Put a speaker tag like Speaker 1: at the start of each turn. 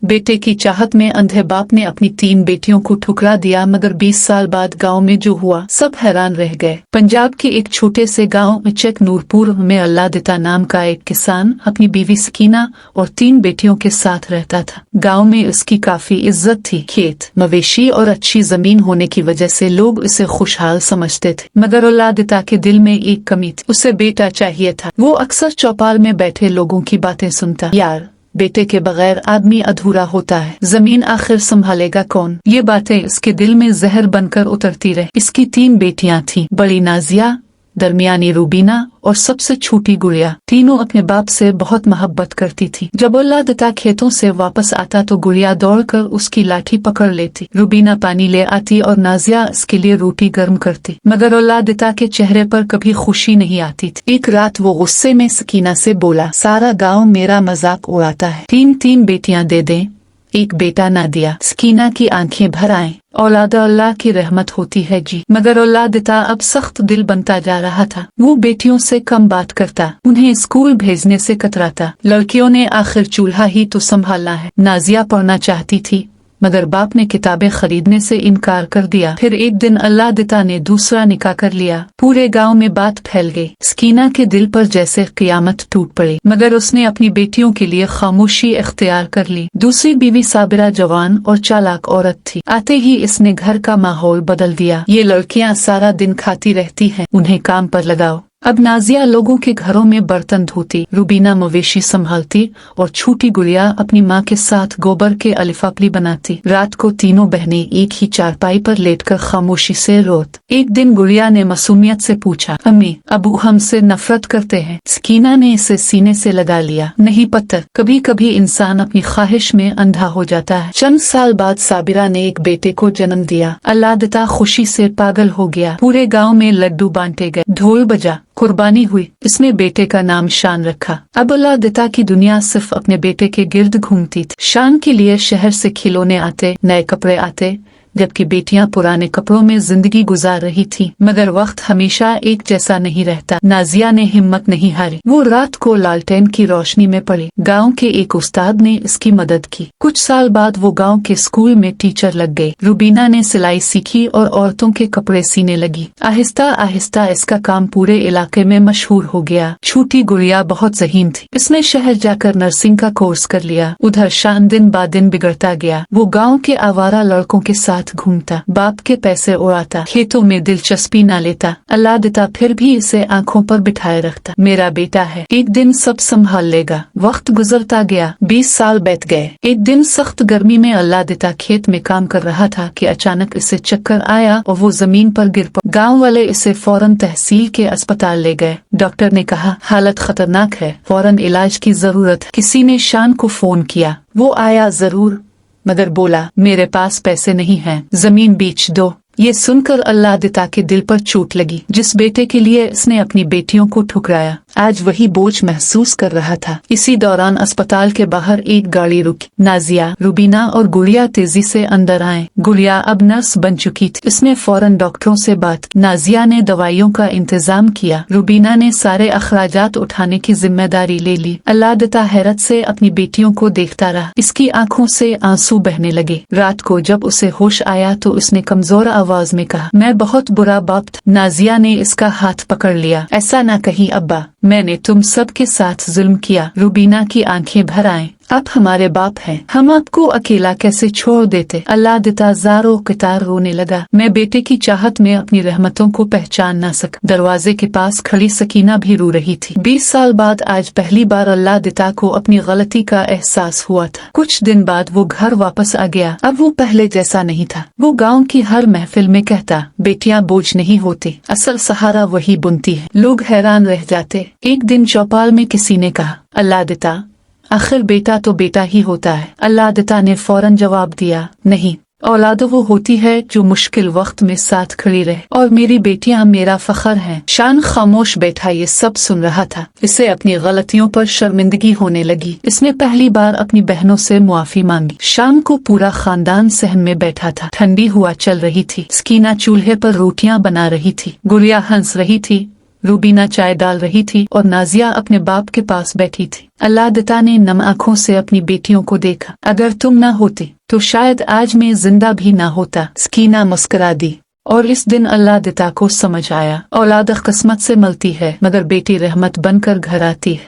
Speaker 1: बेटे की चाहत में अंधे बाप ने अपनी 3 बेटियों को ठुकरा दिया, मगर 20 साल बाद गांव में जो हुआ सब हैरान रह गए। पंजाब के एक छोटे से गांव में चक नूरपुर में अल्लादिता नाम का एक किसान अपनी बीवी सकीना और 3 बेटियों के साथ रहता था। गांव में उसकी काफी इज्जत थी। खेत, मवेशी और अच्छी जमीन होने की वजह से लोग उसे खुशहाल समझते थे, मगर अल्लादिता के दिल में एक कमी थी, उसे बेटा चाहिए था। वो अक्सर चौपाल में बैठे लोगों की बातें सुनता, यार बेटे के बगैर आदमी अधूरा होता है, जमीन आखिर संभालेगा कौन। ये बातें इसके दिल में जहर बनकर उतरती रही। इसकी 3 बेटियां थीं, बड़ी नाजिया, दरमियानी रूबीना और सबसे छोटी गुड़िया। तीनों अपने बाप से बहुत मोहब्बत करती थी। जब अल्लादिता खेतों से वापस आता तो गुड़िया दौड़कर उसकी लाठी पकड़ लेती, रूबीना पानी ले आती और नाजिया इसके लिए रोटी गर्म करती, मगर अल्लादिता के चेहरे पर कभी खुशी नहीं आती थी। एक रात वो गुस्से में सकीना से बोला, सारा गाँव मेरा मजाक उड़ाता है, 3 बेटियां दे दें, एक बेटा ना दिया। सकीना की आंखें भर आएं। औलाद अल्लाह की रहमत होती है जी, मगर अल्लादिता अब सख्त दिल बनता जा रहा था। वो बेटियों से कम बात करता, उन्हें स्कूल भेजने से कतराता। लड़कियों ने आखिर चूल्हा ही तो संभालना है। नाजिया पढ़ना चाहती थी, मगर बाप ने किताबें खरीदने से इनकार कर दिया। फिर एक दिन अल्लादिता ने दूसरा निकाह कर लिया। पूरे गांव में बात फैल गई। सकीना के दिल पर जैसे क़यामत टूट पड़ी, मगर उसने अपनी बेटियों के लिए खामोशी इख्तियार कर ली। दूसरी बीवी साबिरा जवान और चालाक औरत थी। आते ही इसने घर का माहौल बदल दिया। ये लड़कियां सारा दिन खाती रहती हैं, उन्हें काम पर लगाओ। अब नाजिया लोगों के घरों में बर्तन धोती, रूबीना मवेशी संभालती और छोटी गुड़िया अपनी माँ के साथ गोबर के अलिफाफली बनाती। रात को तीनों बहनें एक ही चारपाई पर लेटकर खामोशी से रोत। एक दिन गुड़िया ने मासूमियत से पूछा, अम्मी अबू हमसे नफरत करते हैं? सकीना ने इसे सीने से लगा लिया, नहीं पत्थर, कभी कभी इंसान अपनी ख्वाहिश में अंधा हो जाता है। चंद साल बाद साबिरा ने एक बेटे को जन्म दिया। अल्लादिता खुशी से पागल हो गया। पूरे गाँव में लड्डू बांटे गए, ढोल बजा, कुर्बानी हुई। इसने बेटे का नाम शान रखा। अब अल्लादिता की दुनिया सिर्फ अपने बेटे के गिर्द घूमती थी। शान के लिए शहर से खिलौने आते, नए कपड़े आते, जबकि बेटियां पुराने कपड़ों में जिंदगी गुजार रही थी। मगर वक्त हमेशा एक जैसा नहीं रहता। नाजिया ने हिम्मत नहीं हारी। वो रात को लालटेन की रोशनी में पड़ी। गांव के एक उस्ताद ने इसकी मदद की। कुछ साल बाद वो गांव के स्कूल में टीचर लग गई। रूबीना ने सिलाई सीखी और औरतों के कपड़े सीने लगी। आहिस्ता आहिस्ता इसका काम पूरे इलाके में मशहूर हो गया। छोटी गुड़िया बहुत ज़हीन थी। इसने शहर जाकर नर्सिंग का कोर्स कर लिया। उधर शान दिन ब दिन बिगड़ता गया। वो गाँव के आवारा लड़कों के साथ घूमता, बाप के पैसे उड़ाता, खेतों में दिलचस्पी न लेता। अल्लादिता फिर भी इसे आंखों पर बिठाए रखता, मेरा बेटा है, एक दिन सब संभाल लेगा। वक्त गुजरता गया, 20 साल बीत गए। एक दिन सख्त गर्मी में अल्लादिता खेत में काम कर रहा था कि अचानक इसे चक्कर आया और वो जमीन पर गिर पड़ा। गाँव वाले इसे फौरन तहसील के अस्पताल ले गए। डॉक्टर ने कहा, हालत खतरनाक है, फौरन इलाज की जरूरत है। किसी ने शान को फोन किया, वो आया जरूर, मगर बोला, मेरे पास पैसे नहीं हैं, जमीन बेच दो। ये सुनकर अल्लादिता के दिल पर चोट लगी। जिस बेटे के लिए इसने अपनी बेटियों को ठुकराया, आज वही बोझ महसूस कर रहा था। इसी दौरान अस्पताल के बाहर एक गाड़ी रुकी। नाजिया, रूबीना और गुड़िया तेजी से अंदर आए। गुड़िया अब नर्स बन चुकी थी। इसने फौरन डॉक्टरों से बात की। नाजिया ने दवाइयों का इंतजाम किया। रूबीना ने सारे अखराजात उठाने की जिम्मेदारी ले ली। अल्लादिता हैरत से अपनी बेटियों को देखता रहा। इसकी आंखों से आंसू बहने लगे। रात को जब उसे होश आया तो उसने कमजोर आवाज में कहा, मैं बहुत बुरा बाप था। नाजिया ने इसका हाथ पकड़ लिया, ऐसा ना कहीं अब्बा, मैंने तुम सब के साथ जुल्म किया। रूबीना की आंखें भर आएं। आप हमारे बाप हैं, हम आपको अकेला कैसे छोड़ देते। अल्लादिता ज़ारो कतार रोने लगा। मैं बेटे की चाहत में अपनी रहमतों को पहचान ना सका। दरवाजे के पास खड़ी सकीना भी रो रही थी। 20 साल बाद आज पहली बार अल्लादिता को अपनी गलती का एहसास हुआ था। कुछ दिन बाद वो घर वापस आ गया। अब वो पहले जैसा नहीं था। वो गाँव की हर महफिल में कहता, बेटियां बोझ नहीं होती, असल सहारा वही बुनती है। लोग हैरान रह जाते। एक दिन चौपाल में किसी ने कहा, अल्लादिता, आखिर बेटा तो बेटा ही होता है। अल्लादिता ने फौरन जवाब दिया, नहीं, औलाद वो होती है जो मुश्किल वक्त में साथ खड़ी रहे, और मेरी बेटियां मेरा फख्र हैं। शान खामोश बैठा ये सब सुन रहा था। इसे अपनी गलतियों पर शर्मिंदगी होने लगी। इसने पहली बार अपनी बहनों से मुआफी मांगी। शाम को पूरा खानदान सहन में बैठा था। ठंडी हवा चल रही थी। सकीना चूल्हे पर रोटियां बना रही थी। गुड़िया हंस रही थी। रूबीना चाय डाल रही थी और नाजिया अपने बाप के पास बैठी थी। अल्लाह दता ने नम आंखों से अपनी बेटियों को देखा। अगर तुम ना होती तो शायद आज मैं जिंदा भी ना होता। सकीना मुस्कुरा दी और इस दिन अल्लाह दता को समझ आया, औलाद किस्मत से मिलती है मगर बेटी रहमत बनकर घर आती है।